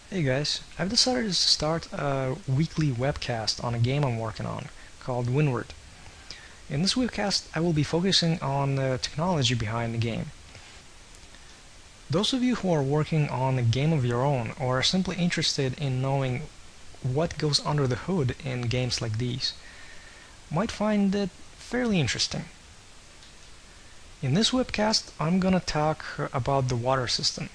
Hey guys, I've decided to start a weekly webcast on a game I'm working on called Windward. In this webcast, I will be focusing on the technology behind the game. Those of you who are working on a game of your own or are simply interested in knowing what goes under the hood in games like these might find it fairly interesting. In this webcast, I'm gonna talk about the water system.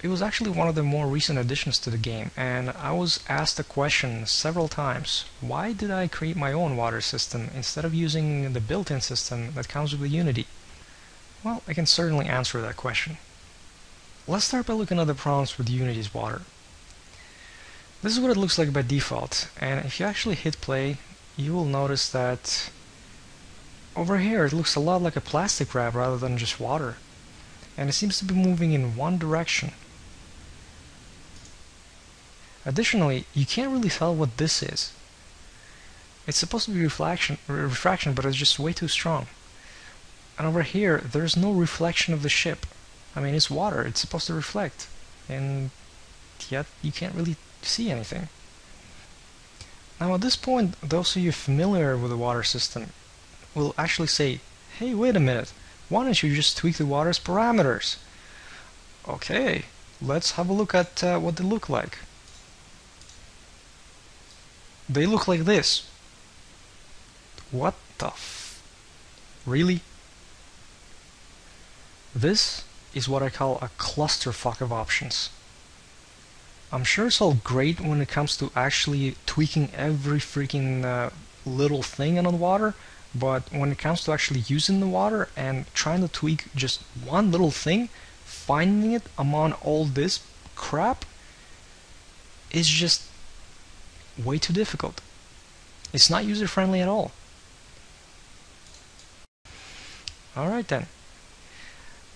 It was actually one of the more recent additions to the game, and I was asked the question several times, why did I create my own water system instead of using the built-in system that comes with Unity? Well, I can certainly answer that question. Let's start by looking at the prompts with Unity's water. This is what it looks like by default, and if you actually hit play, you will notice that over here it looks a lot like a plastic wrap rather than just water, and it seems to be moving in one direction. Additionally, you can't really tell what this is. It's supposed to be refraction, but it's just way too strong. And over here, there's no reflection of the ship. I mean, it's water, it's supposed to reflect, and yet you can't really see anything. Now at this point, those of you familiar with the water system will actually say, hey, wait a minute, why don't you just tweak the water's parameters? Okay, let's have a look at what they look like. They look like this. What the Really? This is what I call a clusterfuck of options. I'm sure it's all great when it comes to actually tweaking every freaking little thing on the water, but when it comes to actually using the water and trying to tweak just one little thing, finding it among all this crap is just way too difficult. It's not user-friendly at all. Alright then.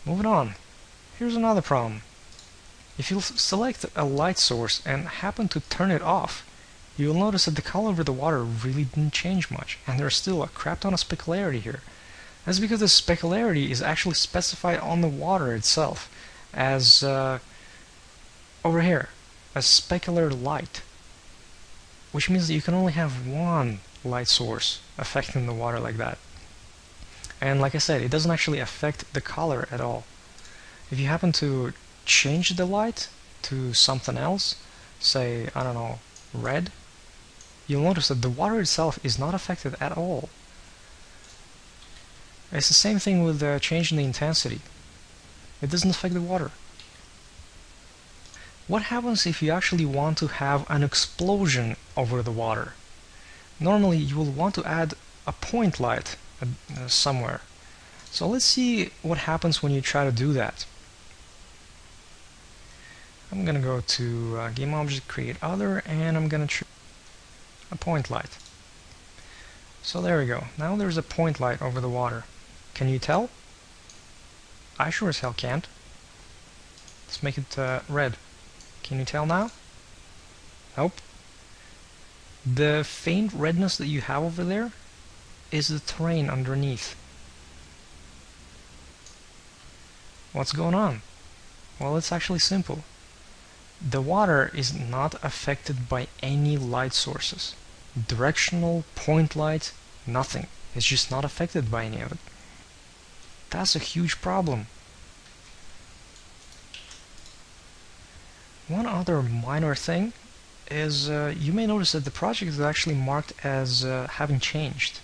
Moving on. Here's another problem. If you select a light source and happen to turn it off, you will notice that the color of the water really didn't change much, and there's still a crap ton of specularity here. That's because the specularity is actually specified on the water itself as over here, as specular light, which means that you can only have one light source affecting the water like that. And like I said, it doesn't actually affect the color at all. If you happen to change the light to something else, say, I don't know, red, you'll notice that the water itself is not affected at all. It's the same thing with changing the intensity. It doesn't affect the water. What happens if you actually want to have an explosion over the water? Normally you will want to add a point light somewhere. So let's see what happens when you try to do that. I'm gonna go to Game Object, Create Other, and I'm gonna choose a point light. So there we go. Now there's a point light over the water. Can you tell? I sure as hell can't. Let's make it red. Can you tell now? Nope. The faint redness that you have over there is the terrain underneath. What's going on? Well, it's actually simple. The water is not affected by any light sources. Directional, point light, nothing. It's just not affected by any of it. That's a huge problem. One other minor thing is you may notice that the project is actually marked as having changed.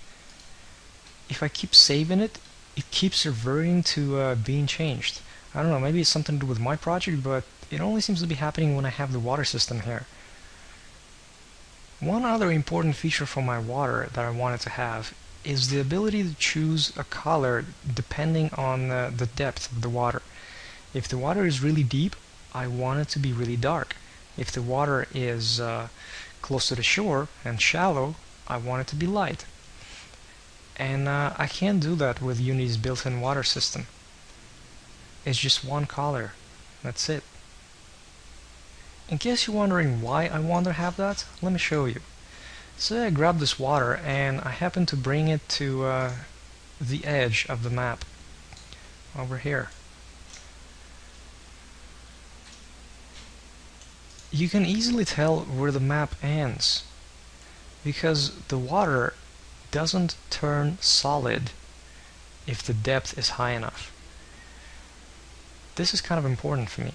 If I keep saving it, it keeps reverting to being changed. I don't know, maybe it's something to do with my project, but it only seems to be happening when I have the water system here. One other important feature for my water that I wanted to have is the ability to choose a color depending on the depth of the water. If the water is really deep, I want it to be really dark. If the water is close to the shore and shallow, I want it to be light. And I can't do that with Unity's built-in water system. It's just one color. That's it. In case you're wondering why I want to have that, let me show you. Say I grab this water and I happen to bring it to the edge of the map over here. you can easily tell where the map ends because the water doesn't turn solid if the depth is high enough. This is kind of important for me.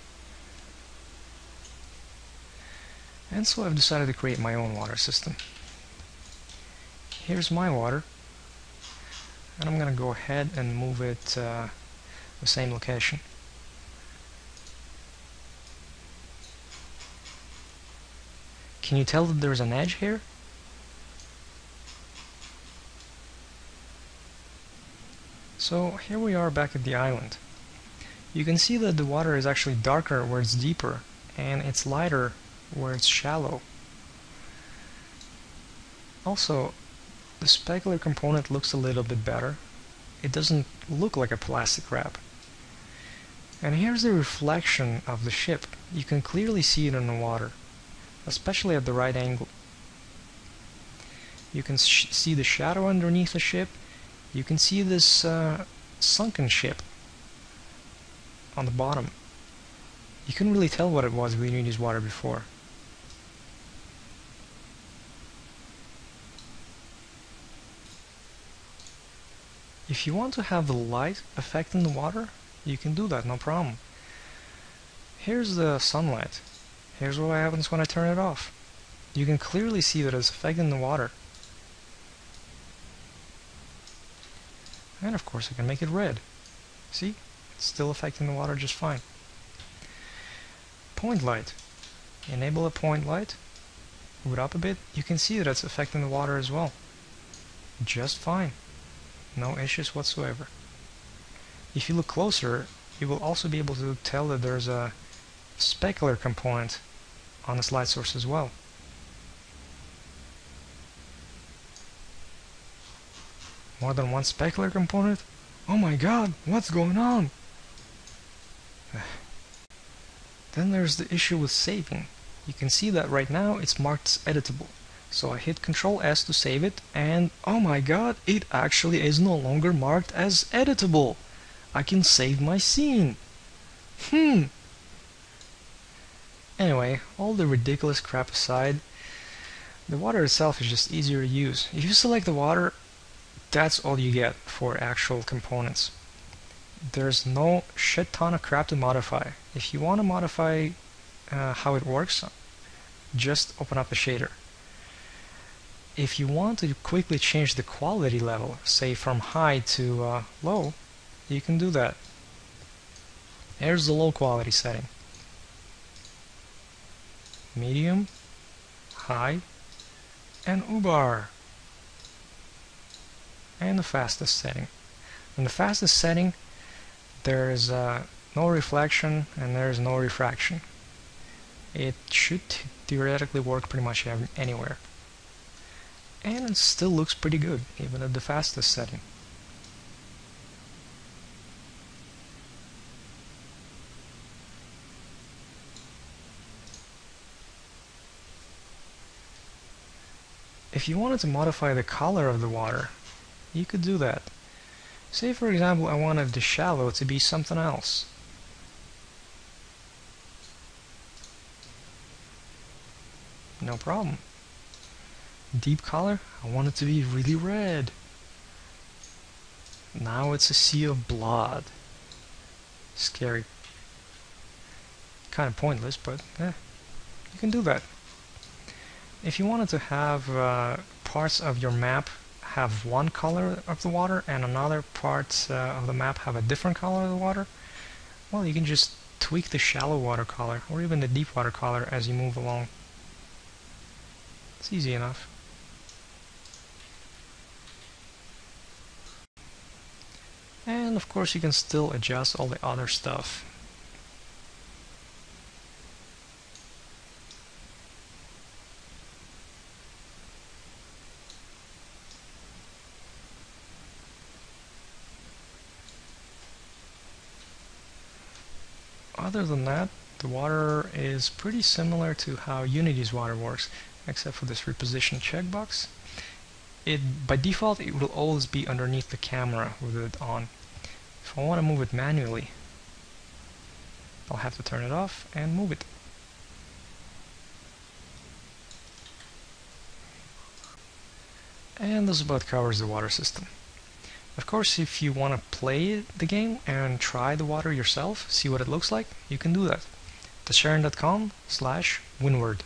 And so I've decided to create my own water system. Here's my water, and I'm gonna go ahead and move it the same location. Can you tell that there's an edge here? So here we are back at the island. You can see that the water is actually darker where it's deeper, and it's lighter where it's shallow. Also, the specular component looks a little bit better. It doesn't look like a plastic wrap. And here's the reflection of the ship. You can clearly see it in the water, especially at the right angle. You can see the shadow underneath the ship. You can see this sunken ship on the bottom. You couldn't really tell what it was when you used water before. If you want to have the light affecting the water, you can do that, no problem. Here's the sunlight. Here's what happens when I turn it off. You can clearly see that it's affecting the water. And of course I can make it red. See? It's still affecting the water just fine. Point light. Enable a point light. Move it up a bit. You can see that it's affecting the water as well. Just fine. No issues whatsoever. If you look closer, you will also be able to tell that there's a specular component on this light source as well. More than one specular component? Oh my god, what's going on? Then there's the issue with saving. You can see that right now it's marked as editable. So I hit Ctrl S to save it, and oh my god, it actually is no longer marked as editable. I can save my scene. Anyway, all the ridiculous crap aside, the water itself is just easier to use. If you select the water, that's all you get for actual components. There's no shit ton of crap to modify. If you want to modify how it works, just open up the shader. If you want to quickly change the quality level, say from high to low, you can do that. Here's the low quality setting. Medium, high, and ubar. And the fastest setting. In the fastest setting, there's no reflection and there's no refraction. It should theoretically work pretty much anywhere. And it still looks pretty good, even at the fastest setting. If you wanted to modify the color of the water, you could do that. Say for example I wanted the shallow to be something else. No problem. Deep color, I want it to be really red. Now it's a sea of blood. Scary. Kind of pointless, but you can do that. If you wanted to have parts of your map have one color of the water and another part of the map have a different color of the water, well, you can just tweak the shallow water color or even the deep water color as you move along. It's easy enough. And of course you can still adjust all the other stuff. Other than that, the water is pretty similar to how Unity's water works, except for this reposition checkbox. By default, it will always be underneath the camera with it on. If I want to move it manually, I'll have to turn it off and move it. And this about covers the water system. Of course, if you want to play the game and try the water yourself, see what it looks like, you can do that. Sharon.com/Windward.